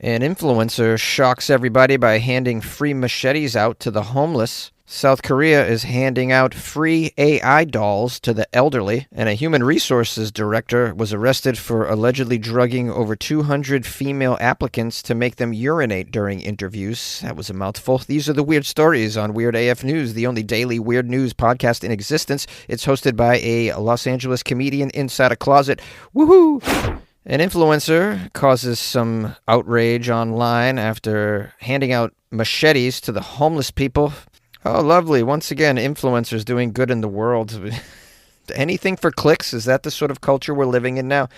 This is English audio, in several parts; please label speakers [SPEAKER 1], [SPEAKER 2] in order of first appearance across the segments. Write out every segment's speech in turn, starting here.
[SPEAKER 1] An influencer shocks everybody by handing free machetes out to the homeless. South Korea is handing out free AI dolls to the elderly, and a human resources director was arrested for allegedly drugging over 200 female applicants to make them urinate during interviews. That was a mouthful. These are the weird stories on Weird AF News, the only daily weird news podcast in existence. It's hosted by a Los Angeles comedian inside a closet. Woohoo! An influencer causes some outrage online after handing out machetes to the homeless people. Oh, lovely. Once again, influencers doing good in the world. Anything for clicks? Is that the sort of culture we're living in now?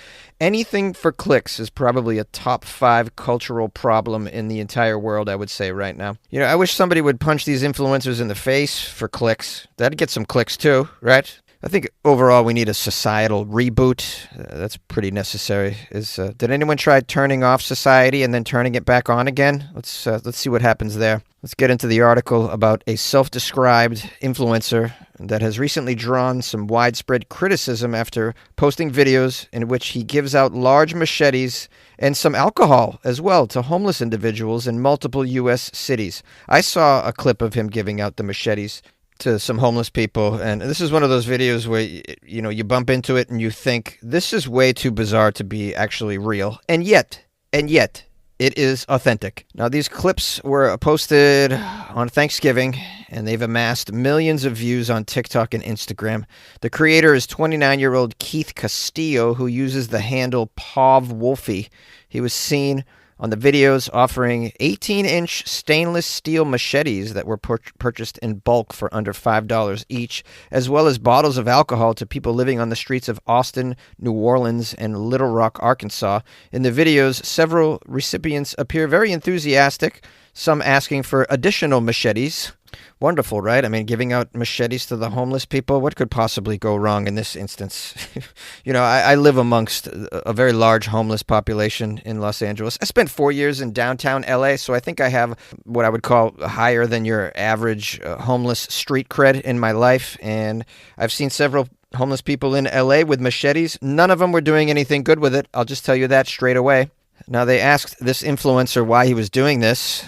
[SPEAKER 1] Anything for clicks is probably a top 5 cultural problem in the entire world, I would say, right now. You know, I wish somebody would punch these influencers in the face for clicks. That'd get some clicks too, right? I think overall we need a societal reboot. That's pretty necessary. Did anyone try turning off society and then turning it back on again? Let's see what happens there. Let's get into the article about a self-described influencer that has recently drawn some widespread criticism after posting videos in which he gives out large machetes and some alcohol as well to homeless individuals in multiple U.S. cities. I saw a clip of him giving out the machetes to some homeless people, and this is one of those videos where you bump into it and you think this is way too bizarre to be actually real, and yet it is authentic. Now, these clips were posted on Thanksgiving, and they've amassed millions of views on TikTok and Instagram. The creator is 29-year-old Keith Castillo, who uses the handle PovWolfie. He was seen on the videos offering 18-inch stainless steel machetes that were purchased in bulk for under $5 each, as well as bottles of alcohol to people living on the streets of Austin, New Orleans, and Little Rock, Arkansas. In the videos, several recipients appear very enthusiastic, some asking for additional machetes. Wonderful, right? I mean, giving out machetes to the homeless people, what could possibly go wrong in this instance? I live amongst a very large homeless population in Los Angeles. I spent 4 years in downtown LA, so I think I have what I would call higher than your average homeless street cred in my life, and I've seen several homeless people in LA with machetes. None of them were doing anything good with it. I'll just tell you that straight away. Now, they asked this influencer why he was doing this.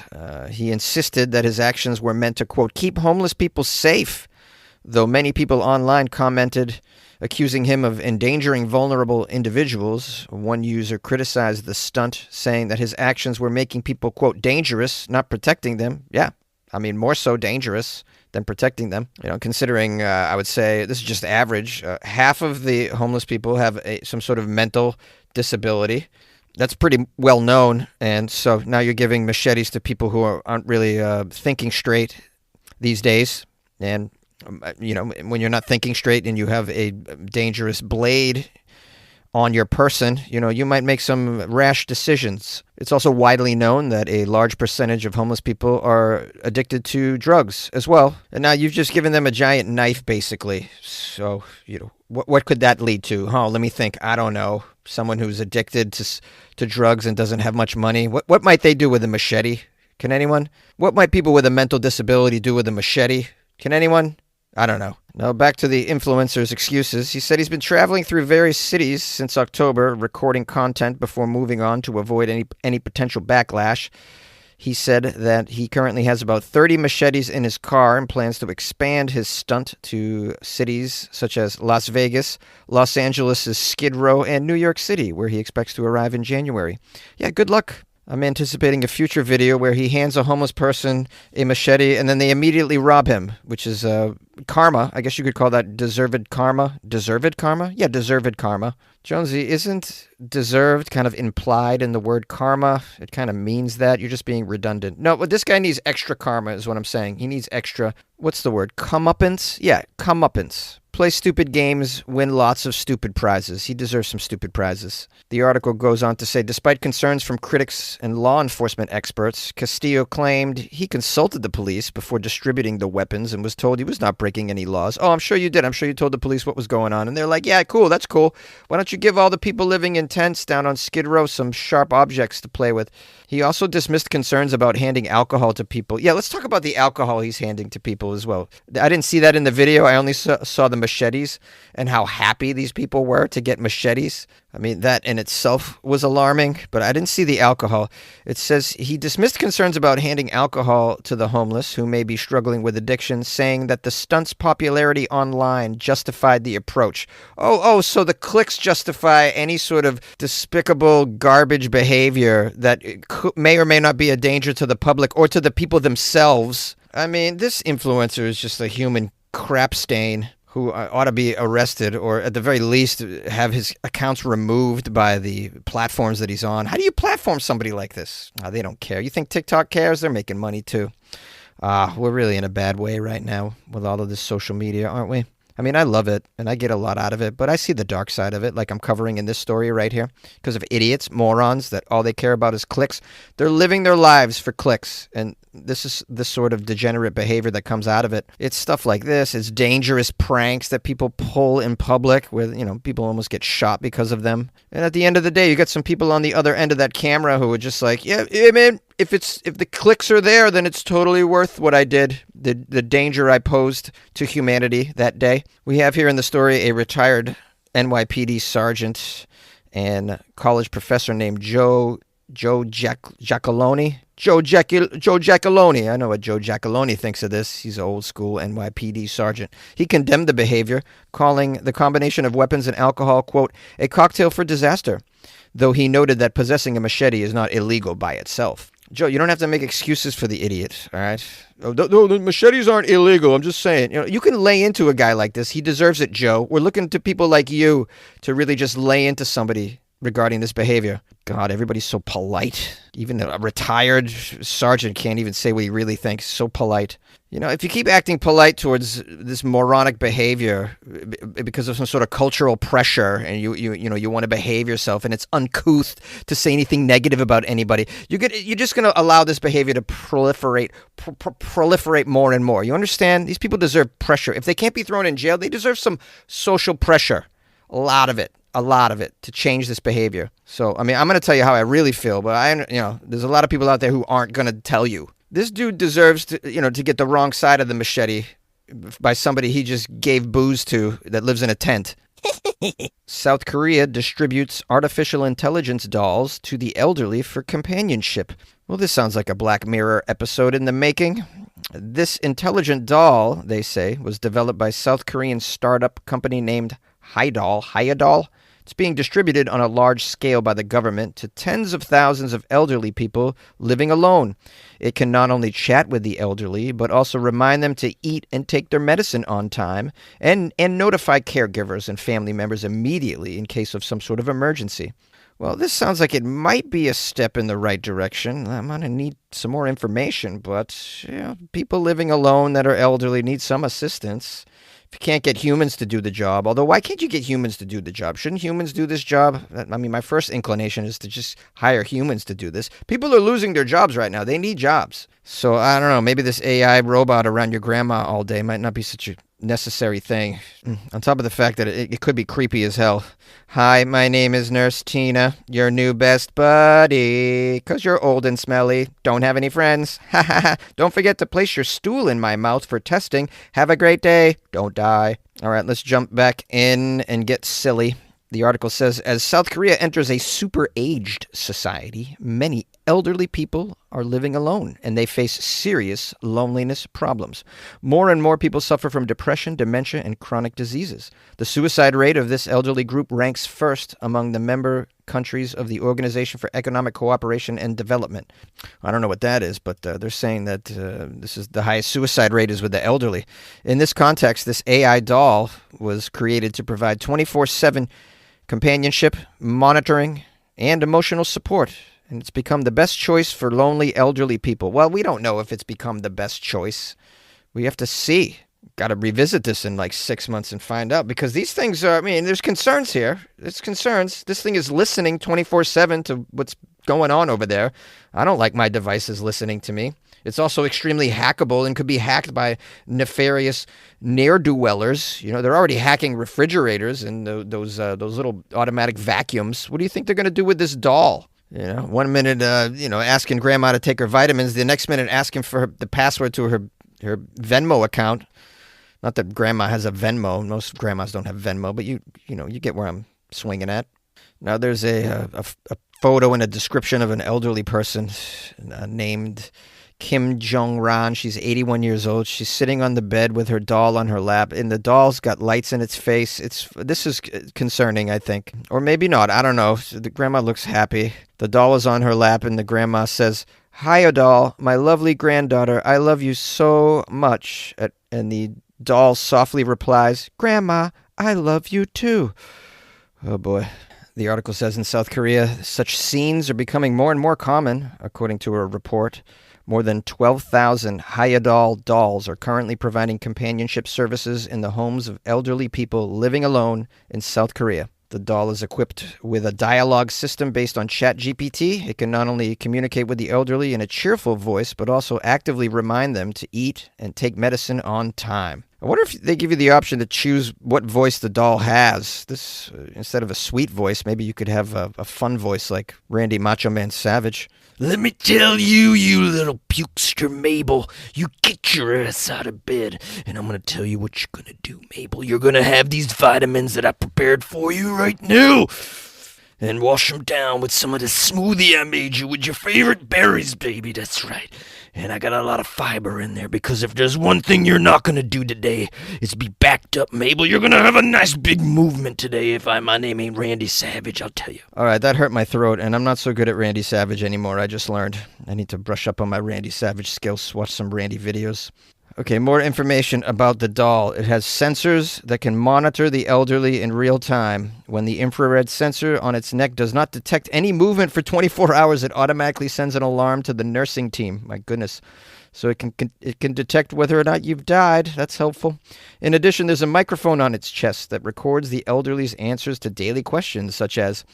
[SPEAKER 1] He insisted that his actions were meant to, quote, keep homeless people safe, though many people online commented accusing him of endangering vulnerable individuals. One user criticized the stunt, saying that his actions were making people, quote, dangerous, not protecting them. Yeah, I mean, more so dangerous than protecting them. Considering, I would say, this is just average, half of the homeless people have some sort of mental disability. That's pretty well known, and so now you're giving machetes to people who aren't really thinking straight these days. And, when you're not thinking straight and you have a dangerous blade on your person, you might make some rash decisions. It's also widely known that a large percentage of homeless people are addicted to drugs as well. And now you've just given them a giant knife, basically. So, what could that lead to? Let me think. I don't know. Someone who's addicted to drugs and doesn't have much money. What might they do with a machete? Can anyone? What might people with a mental disability do with a machete? Can anyone? I don't know. Now back to the influencer's excuses. He said he's been traveling through various cities since October, recording content before moving on to avoid any potential backlash. He said that he currently has about 30 machetes in his car and plans to expand his stunt to cities such as Las Vegas, Los Angeles' Skid Row, and New York City, where he expects to arrive in January. Yeah, good luck. I'm anticipating a future video where he hands a homeless person a machete and then they immediately rob him, which is karma. I guess you could call that deserved karma. Deserved karma? Yeah, deserved karma. Jonesy, isn't deserved kind of implied in the word karma? It kind of means that. You're just being redundant. No, but this guy needs extra karma is what I'm saying. He needs extra, what's the word? Comeuppance? Yeah, comeuppance. Play stupid games, win lots of stupid prizes. He deserves some stupid prizes. The article goes on to say, despite concerns from critics and law enforcement experts, Castillo claimed he consulted the police before distributing the weapons and was told he was not breaking any laws. Oh, I'm sure you did. I'm sure you told the police what was going on. And they're like, yeah, cool, that's cool. Why don't you give all the people living in tents down on Skid Row some sharp objects to play with? He also dismissed concerns about handing alcohol to people. Yeah, let's talk about the alcohol he's handing to people as well. I didn't see that in the video. I only saw the machetes and how happy these people were to get machetes. I mean, that in itself was alarming, but I didn't see the alcohol. It says he dismissed concerns about handing alcohol to the homeless who may be struggling with addiction, saying that the stunt's popularity online justified the approach. So the clicks justify any sort of despicable garbage behavior that may or may not be a danger to the public or to the people themselves. I mean, this influencer is just a human crap stain who ought to be arrested or at the very least have his accounts removed by the platforms that he's on. How do you platform somebody like this? They don't care. You think TikTok cares? They're making money too. We're really in a bad way right now with all of this social media, aren't we? I mean, I love it and I get a lot out of it, but I see the dark side of it, like I'm covering in this story right here, because of idiots, morons that all they care about is clicks. They're living their lives for clicks, and this is the sort of degenerate behavior that comes out of it. It's stuff like this. It's dangerous pranks that people pull in public where, people almost get shot because of them. And at the end of the day, you got some people on the other end of that camera who are just like, yeah, man, if the clicks are there, then it's totally worth what I did, the danger I posed to humanity that day. We have here in the story a retired NYPD sergeant and college professor named Joe Giacalone. Joe Giacalone. I know what Joe Giacalone thinks of this. He's an old school NYPD sergeant. He condemned the behavior, calling the combination of weapons and alcohol, quote, a cocktail for disaster, though he noted that possessing a machete is not illegal by itself. Joe, you don't have to make excuses for the idiot, all right? No, the machetes aren't illegal. I'm just saying, you can lay into a guy like this. He deserves it, Joe. We're looking to people like you to really just lay into somebody regarding this behavior. God, everybody's so polite. Even a retired sergeant can't even say what he really thinks. So polite. If you keep acting polite towards this moronic behavior because of some sort of cultural pressure and you want to behave yourself and it's uncouth to say anything negative about anybody, you're just going to allow this behavior to proliferate more and more. You understand? These people deserve pressure. If they can't be thrown in jail, they deserve some social pressure. A lot of it to change this behavior. So, I mean, I'm going to tell you how I really feel, but there's a lot of people out there who aren't going to tell you. This dude deserves to get the wrong side of the machete by somebody he just gave booze to that lives in a tent. South Korea distributes artificial intelligence dolls to the elderly for companionship. Well, this sounds like a Black Mirror episode in the making. This intelligent doll, they say, was developed by South Korean startup company named Hyadol. It's being distributed on a large scale by the government to tens of thousands of elderly people living alone. It can not only chat with the elderly, but also remind them to eat and take their medicine on time and notify caregivers and family members immediately in case of some sort of emergency. Well, this sounds like it might be a step in the right direction. I'm going to need some more information, but people living alone that are elderly need some assistance. If you can't get humans to do the job, although why can't you get humans to do the job? Shouldn't humans do this job? I mean, my first inclination is to just hire humans to do this. People are losing their jobs right now. They need jobs. So I don't know, maybe this AI robot around your grandma all day might not be such a necessary thing. On top of the fact that it could be creepy as hell. Hi, my name is Nurse Tina, your new best buddy. 'Cause you're old and smelly. Don't have any friends. Ha ha ha. Don't forget to place your stool in my mouth for testing. Have a great day. Don't die. All right, let's jump back in and get silly. The article says, as South Korea enters a super-aged society, many elderly people are living alone, and they face serious loneliness problems. More and more people suffer from depression, dementia, and chronic diseases. The suicide rate of this elderly group ranks first among the member countries of the Organization for Economic Cooperation and Development. I don't know what that is, but they're saying that this is the highest suicide rate is with the elderly. In this context, this AI doll was created to provide 24/7 companionship, monitoring, and emotional support. And it's become the best choice for lonely elderly people. Well, we don't know if it's become the best choice. We have to see. Got to revisit this in like 6 months and find out, because these things are, I mean, there's concerns here. There's concerns. This thing is listening 24/7 to what's going on over there. I don't like my devices listening to me. It's also extremely hackable and could be hacked by nefarious ne'er-do-wellers. They're already hacking refrigerators and those little automatic vacuums. What do you think they're going to do with this doll? 1 minute, asking grandma to take her vitamins. The next minute asking for the password to her Venmo account. Not that grandma has a Venmo. Most grandmas don't have Venmo, but you get where I'm swinging at. Now there's a photo and a description of an elderly person named Kim Jong-ran. She's 81 years old. She's sitting on the bed with her doll on her lap, and the doll's got lights in its face. This is concerning, I think. Or maybe not. I don't know. The grandma looks happy. The doll is on her lap, and the grandma says, "Hiya, doll, my lovely granddaughter. I love you so much." And the doll softly replies, "Grandma, I love you too." Oh, boy. The article says in South Korea, such scenes are becoming more and more common, according to a report. More than 12,000 Hayadol dolls are currently providing companionship services in the homes of elderly people living alone in South Korea. The doll is equipped with a dialogue system based on ChatGPT. It can not only communicate with the elderly in a cheerful voice, but also actively remind them to eat and take medicine on time. I wonder if they give you the option to choose what voice the doll has. This, instead of a sweet voice, maybe you could have a fun voice like Randy Macho Man Savage.
[SPEAKER 2] "Let me tell you, you little pukester Mabel, you get your ass out of bed, and I'm going to tell you what you're going to do, Mabel. You're going to have these vitamins that I prepared for you right now, and wash them down with some of the smoothie I made you with your favorite berries, baby. That's right. And I got a lot of fiber in there, because if there's one thing you're not going to do today, it's be backed up, Mabel. You're going to have a nice big movement today. My name ain't Randy Savage, I'll tell you."
[SPEAKER 1] All right, that hurt my throat, and I'm not so good at Randy Savage anymore. I just learned. I need to brush up on my Randy Savage skills, watch some Randy videos. Okay, more information about the doll. It has sensors that can monitor the elderly in real time. When the infrared sensor on its neck does not detect any movement for 24 hours, it automatically sends an alarm to the nursing team. My goodness. So it can detect whether or not you've died. That's helpful. In addition, there's a microphone on its chest that records the elderly's answers to daily questions, such as,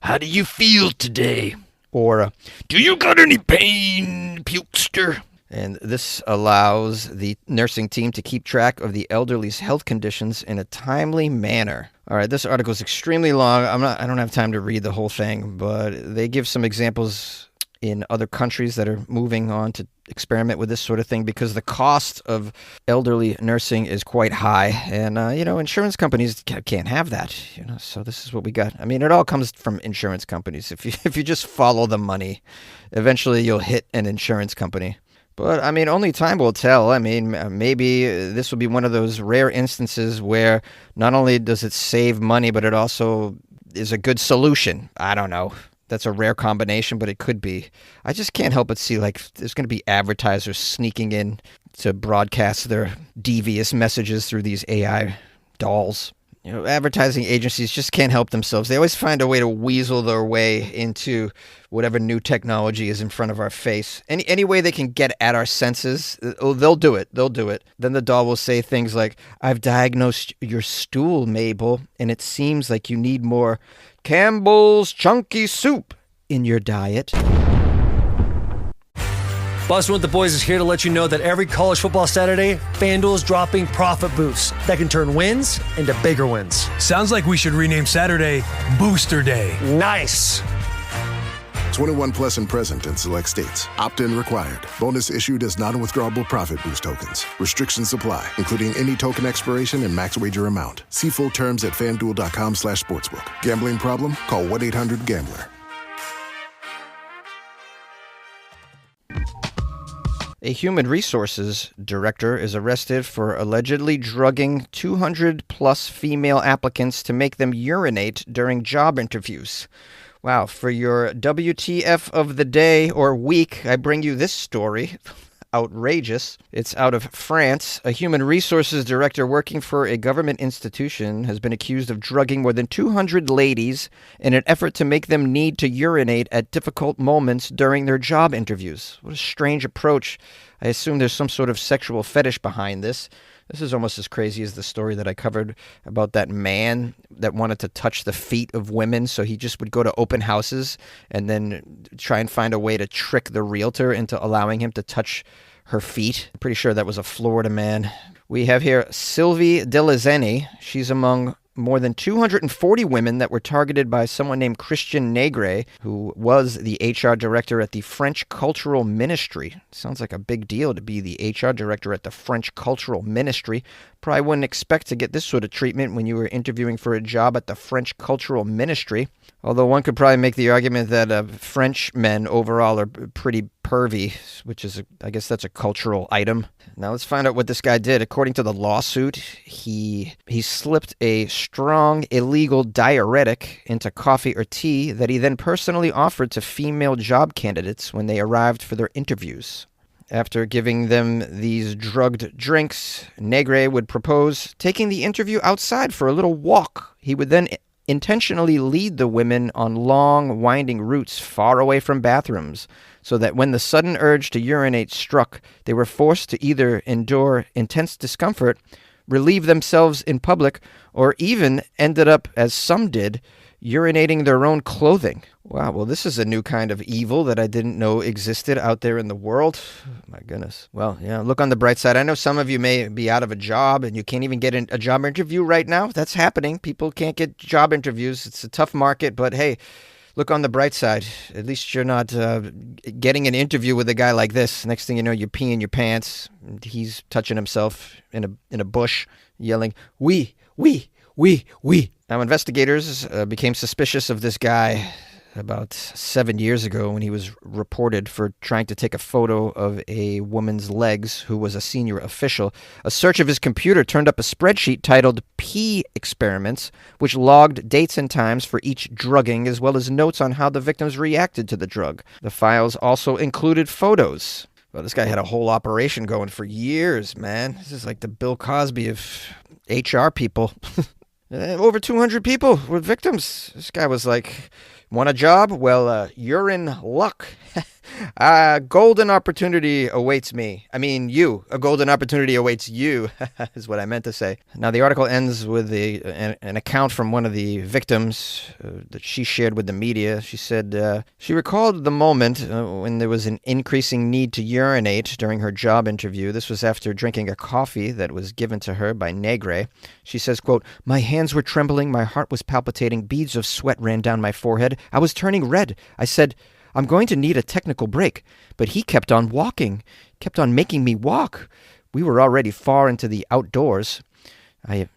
[SPEAKER 2] "How do you feel today?"
[SPEAKER 1] or,
[SPEAKER 2] "Do you got any pain, pukester?"
[SPEAKER 1] And this allows the nursing team to keep track of the elderly's health conditions in a timely manner. All right, this article is extremely long. I don't have time to read the whole thing, but they give some examples in other countries that are moving on to experiment with this sort of thing, because the cost of elderly nursing is quite high, and insurance companies can't have that. So this is what we got. I mean, it all comes from insurance companies. If you just follow the money, eventually you'll hit an insurance company. But, I mean, only time will tell. I mean, maybe this will be one of those rare instances where not only does it save money, but it also is a good solution. I don't know. That's a rare combination, but it could be. I just can't help but see, like, there's going to be advertisers sneaking in to broadcast their devious messages through these AI dolls. Advertising agencies just can't help themselves. They always find a way to weasel their way into whatever new technology is in front of our face. Any way they can get at our senses, they'll do it. They'll do it. Then the doll will say things like, "I've diagnosed your stool, Mabel, and it seems like you need more Campbell's Chunky Soup in your diet."
[SPEAKER 3] Bustin' with the Boys is here to let you know that every college football Saturday, FanDuel is dropping profit boosts that can turn wins into bigger wins.
[SPEAKER 4] Sounds like we should rename Saturday Booster Day.
[SPEAKER 3] Nice.
[SPEAKER 5] 21 plus and present in select states. Opt-in required. Bonus issued as non-withdrawable profit boost tokens. Restrictions apply, including any token expiration and max wager amount. See full terms at FanDuel.com/sportsbook. Gambling problem? Call 1-800-GAMBLER.
[SPEAKER 1] A human resources director is arrested for allegedly drugging 200-plus female applicants to make them urinate during job interviews. Wow, for your WTF of the day or week, I bring you this story. Outrageous. It's out of France. A human resources director working for a government institution has been accused of drugging more than 200 ladies in an effort to make them need to urinate at difficult moments during their job interviews. What a strange approach. I assume there's some sort of sexual fetish behind this. This is almost as crazy as the story that I covered about that man that wanted to touch the feet of women, so he just would go to open houses and then try and find a way to trick the realtor into allowing him to touch her feet. I'm pretty sure that was a Florida man. We have here Sylvie Delazeni. She's among more than 240 women that were targeted by someone named Christian Negre, who was the HR director at the French Cultural Ministry. Sounds like a big deal to be the HR director at the French Cultural Ministry. Probably wouldn't expect to get this sort of treatment when you were interviewing for a job at the French Cultural Ministry. Although one could probably make the argument that French men overall are pretty pervy, which is, I guess that's a cultural item. Now let's find out what this guy did. According to the lawsuit, he slipped a strong illegal diuretic into coffee or tea that he then personally offered to female job candidates when they arrived for their interviews. After giving them these drugged drinks, Negre would propose taking the interview outside for a little walk. He would then intentionally lead the women on long, winding routes far away from bathrooms, so that when the sudden urge to urinate struck, they were forced to either endure intense discomfort, relieve themselves in public, or even ended up, as some did, urinating their own clothing. Wow, well, this is a new kind of evil that I didn't know existed out there in the world. My goodness. Well, yeah, look on the bright side. I know some of you may be out of a job and you can't even get a job interview right now. That's happening. People can't get job interviews. It's a tough market, but hey, look on the bright side. At least you're not getting an interview with a guy like this. Next thing you know, you're peeing your pants. And he's touching himself in a bush, yelling, "Oui, oui, oui, oui." Now, investigators became suspicious of this guy about 7 years ago when he was reported for trying to take a photo of a woman's legs who was a senior official. A search of his computer turned up a spreadsheet titled Pee Experiments, which logged dates and times for each drugging, as well as notes on how the victims reacted to the drug. The files also included photos. Well, this guy had a whole operation going for years, man. This is like the Bill Cosby of HR people. Over 200 people were victims. This guy was like, want a job? Well, you're in luck. A golden opportunity awaits me. I mean, you. A golden opportunity awaits you, is what I meant to say. Now, the article ends with an account from one of the victims that she shared with the media. She said she recalled the moment when there was an increasing need to urinate during her job interview. This was after drinking a coffee that was given to her by Negre. She says, quote, "My hands were trembling, my heart was palpitating, beads of sweat ran down my forehead. I was turning red. I said, I'm going to need a technical break. But he kept on walking, kept on making me walk. We were already far into the outdoors. I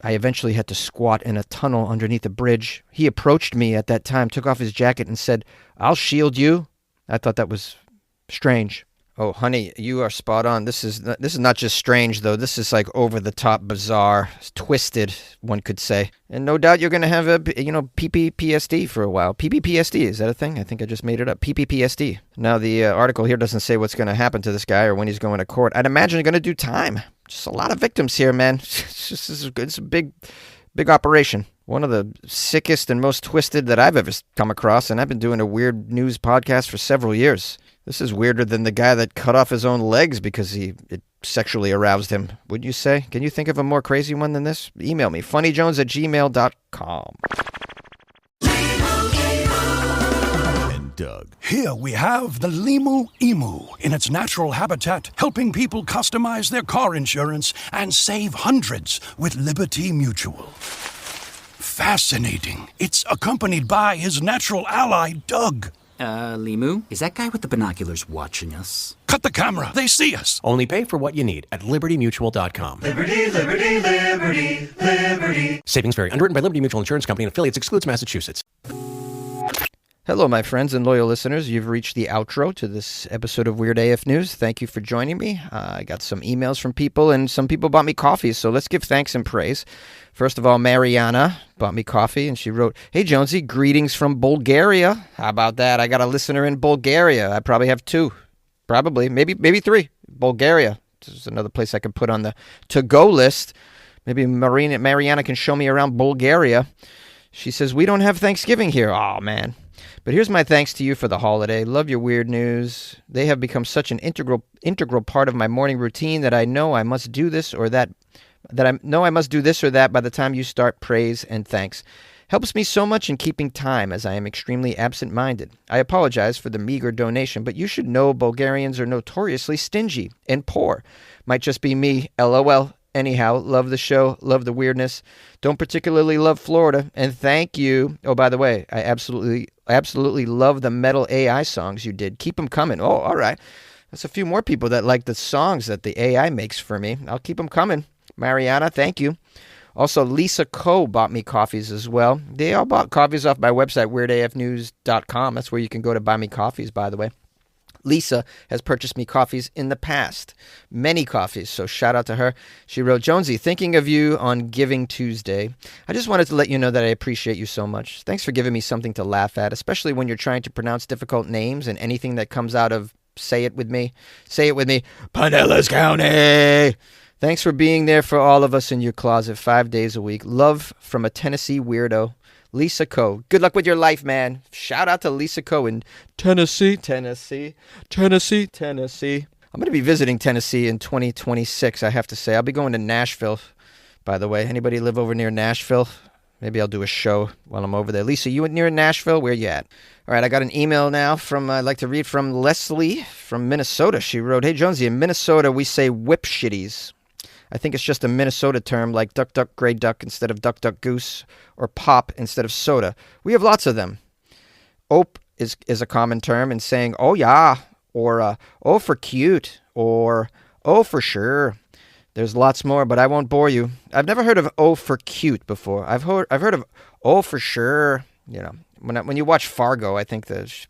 [SPEAKER 1] eventually had to squat in a tunnel underneath a bridge. He approached me at that time, took off his jacket and said, 'I'll shield you.' I thought that was strange." Oh, honey, you are spot on. This is not just strange, though. This is like over-the-top, bizarre, twisted, one could say. And no doubt you're going to have a, PPPSD for a while. PPPSD, is that a thing? I think I just made it up. PPPSD. Now, the article here doesn't say what's going to happen to this guy or when he's going to court. I'd imagine you're going to do time. Just a lot of victims here, man. It's a big operation. One of the sickest and most twisted that I've ever come across, and I've been doing a weird news podcast for several years. This is weirder than the guy that cut off his own legs because it sexually aroused him, wouldn't you say? Can you think of a more crazy one than this? Email me, funnyjones@gmail.com.
[SPEAKER 6] And Doug.
[SPEAKER 7] Here we have the Limu Emu in its natural habitat, helping people customize their car insurance and save hundreds with Liberty Mutual. Fascinating. It's accompanied by his natural ally, Doug.
[SPEAKER 8] Limu? Is that guy with the binoculars watching us?
[SPEAKER 7] Cut the camera. They see us.
[SPEAKER 6] Only pay for what you need at libertymutual.com.
[SPEAKER 9] Liberty, liberty, liberty, liberty.
[SPEAKER 6] Savings vary. Underwritten by Liberty Mutual Insurance Company and affiliates. Excludes Massachusetts.
[SPEAKER 1] Hello, my friends and loyal listeners. You've reached the outro to this episode of Weird AF News. Thank you for joining me. I got some emails from people, and some people bought me coffee, so let's give thanks and praise. First of all, Mariana bought me coffee, and she wrote, "Hey, Jonesy, greetings from Bulgaria." How about that? I got a listener in Bulgaria. I probably have two. Probably. Maybe three. Bulgaria. This is another place I could put on the to-go list. Maybe Mariana can show me around Bulgaria. She says, "We don't have Thanksgiving here." Oh, man. But here's my thanks to you for the holiday. Love your weird news. They have become such an integral part of my morning routine that I know I must do this or that by the time you start praise and thanks. Helps me so much in keeping time as I am extremely absent-minded. I apologize for the meager donation, but you should know Bulgarians are notoriously stingy and poor. Might just be me, LOL. Anyhow, love the show, love the weirdness. Don't particularly love Florida, and thank you. Oh, by the way, I absolutely love the metal AI songs you did. Keep them coming. Oh, all right. There's a few more people that like the songs that the AI makes for me. I'll keep them coming. Mariana, thank you. Also, Lisa Coe bought me coffees as well. They all bought coffees off my website, weirdafnews.com. That's where you can go to buy me coffees, by the way. Lisa has purchased me coffees in the past, many coffees, so shout out to her. She wrote, Jonesy, thinking of you on Giving Tuesday. I just wanted to let you know that I appreciate you so much. Thanks for giving me something to laugh at, especially when you're trying to pronounce difficult names and anything that comes out of, say it with me, Pinellas County. Thanks for being there for all of us in your closet 5 days a week. Love from a Tennessee weirdo. Lisa Coe. Good luck with your life, man. Shout out to Lisa Coe in Tennessee. I'm going to be visiting Tennessee in 2026, I have to say. I'll be going to Nashville, by the way. Anybody live over near Nashville? Maybe I'll do a show while I'm over there. Lisa, you near Nashville? Where you at? All right, I got an email now I'd like to read from Leslie from Minnesota. She wrote, Hey, Jonesy, in Minnesota, we say whip shitties. I think it's just a Minnesota term like duck, duck, gray duck instead of duck, duck, goose, or pop instead of soda. We have lots of them. Ope is a common term in saying, oh, yeah, or oh, for cute, or oh, for sure. There's lots more, but I won't bore you. I've never heard of oh, for cute before. I've heard of oh, for sure. You know, when you watch Fargo, I think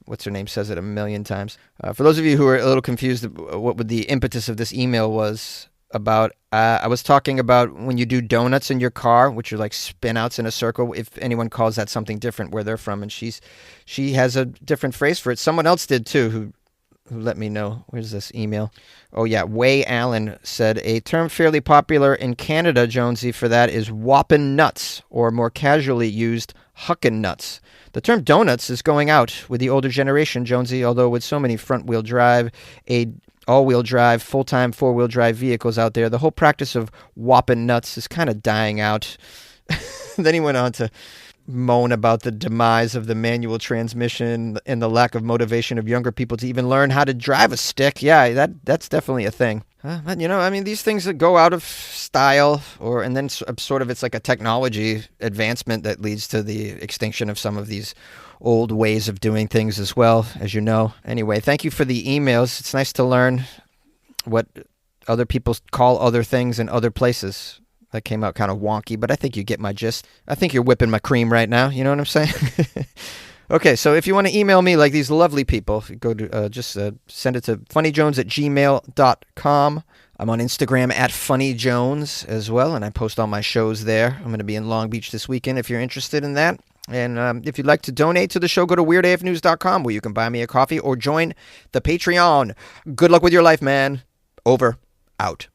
[SPEAKER 1] what's her name says it a million times. For those of you who are a little confused what the impetus of this email was about, I was talking about when you do donuts in your car, which are like spin outs in a circle, if anyone calls that something different where they're from, and she has a different phrase for it. Someone else did too who let me know. Where's this email? Oh yeah, Way Allen said, a term fairly popular in Canada, Jonesy, for that is whoppin' nuts, or more casually used, huckin' nuts. The term donuts is going out with the older generation, Jonesy, although with so many front-wheel drive, all-wheel drive, full-time four-wheel drive vehicles out there, the whole practice of whopping nuts is kind of dying out. Then he went on to moan about the demise of the manual transmission and the lack of motivation of younger people to even learn how to drive a stick. Yeah, that's definitely a thing. But, these things that go out of style, and then sort of it's like a technology advancement that leads to the extinction of some of these old ways of doing things as well, as you know. Anyway, thank you for the emails. It's nice to learn what other people call other things in other places. That came out kind of wonky, but I think you get my gist. I think you're whipping my cream right now. You know what I'm saying? Okay, so if you want to email me like these lovely people, go to just send it to funnyjones@gmail.com. I'm on Instagram @funnyjones as well, and I post all my shows there. I'm going to be in Long Beach this weekend if you're interested in that. And if you'd like to donate to the show, go to weirdafnews.com where you can buy me a coffee or join the Patreon. Good luck with your life, man. Over. Out.